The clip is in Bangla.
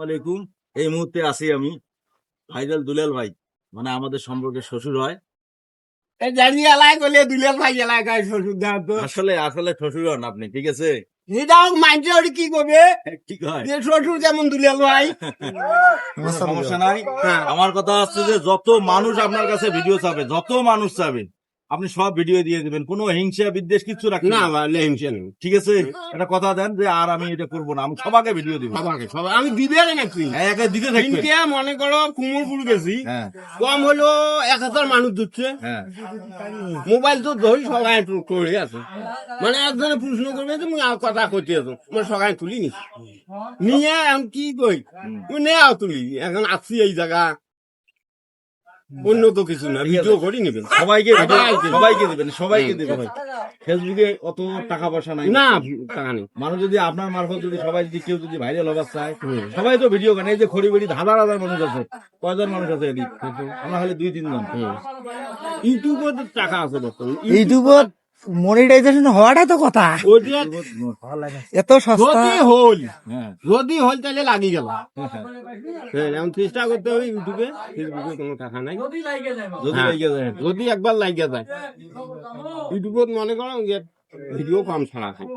আলাইকুম। এই মুহূর্তে আছি আমি ভাইরাল দুলাল ভাই, মানে আমাদের সম্পর্কে শ্বশুর হয়। এই জানি এলাই গলে দুলিয়াল ভাই এলাকায় শ্বশুর দেওয়া তো আসলে আসলে শ্বশুর হন আপনি, ঠিক আছে? এটাও মাইন্ডে ওর কি করবে ঠিক হয়, যে শ্বশুর যেমন দুলিয়াল ভাই কোনো সমস্যা নাই। আমার কথা হচ্ছে যে যত মানুষ আপনার কাছে ভিডিও চাবে, যত মানুষ চাবে আপনি সব ভিডিও দিয়ে দিবেন, কোনো হিংসা বিদ্বেষ কিছু রাখবেন না না, বা লেহেমছেন ঠিক আছে? একটা কথা দেন যে আর আমি এটা করবো না, আমি সবাইকে ভিডিও দিব। সবাইকে সবাই আমি দিবে নাকি একে দিতে থাকবেন। তিনটে মনে করো কুমোরপুর গেছি হ্যাঁ কম হলো 1000 মানুষ দিচ্ছে হ্যাঁ, মোবাইল তো ধরি সবাই করে আছে মানে একজনে প্রশ্ন করবে যে মুই আর কথা কইতে আছো মানে সবাই তুলি নি নিয়ে এখন কি কই নেও তুলি এখন আসছি এই জায়গা অন্য তো কিছু না ভিডিও করি নেবেন সবাইকে সবাইকে। সবাইকে দিবেন, সবাইকে দিবেন। ফেসবুকে অত টাকা পয়সা নাই না টাকা নেই মানুষ যদি আপনার মারফত যদি সবাই যদি কেউ যদি ভাইরাল হবার চায়, সবাই তো ভিডিও করে। এই যে খড়ি বেড়ি হাজার হাজার মানুষ আছে, কয়জন মানুষ আছে এদিক? আমরা খালি 2-3 জন। ইউটিউবে তো টাকা আছে বর্তমানে ইউটিউবত মনিটাইজেশন হওয়াটাই তো কথা। ওইটা এত সস্তা। হ্যাঁ যদি হল তাহলে লাগি গেল এখন চেষ্টা করতে হবে ইউটিউবে ফেসবুকে কোনো টাকা নাই যদি হ্যাঁ। লেগে যায়। যদি একবার লাগিয়ে যায় ইউটিউবত মনে করো যে ভিডিও কম ছাড়া হয়